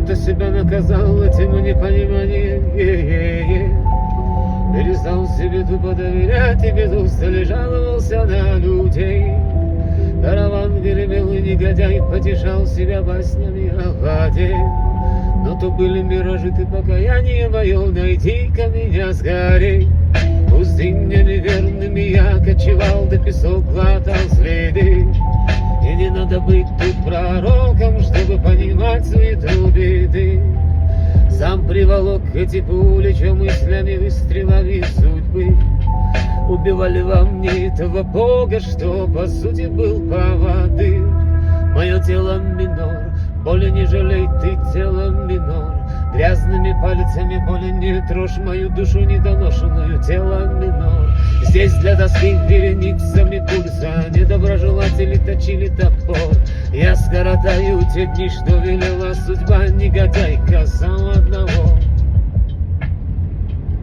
будто себя наказал этим непониманием. Перестал себе тупо доверять и без устали жаловался на людей. Караван гремел, и негодяй потешал себя баснями о воде. Но то были миражи, ты покаяние мое, найди-ка меня скорей. Пустынями верными я кочевал, да песок глотал следы. И не надо быть тут пророком, чтобы понимать суету беды. Сам приволок эти пули, чё мыслями выстрелами судьбы. Убивали во мне этого Бога, что по сути был поводырь. Мое тело минор, боли не жалей ты, тело минор. Грязными пальцами боли не трожь мою душу недоношенную, тело минор. Здесь для тоски вереницами пульса недоброжелатели точили топор. Я скоротаю те дни, что велела судьба, негодяйка сам одного.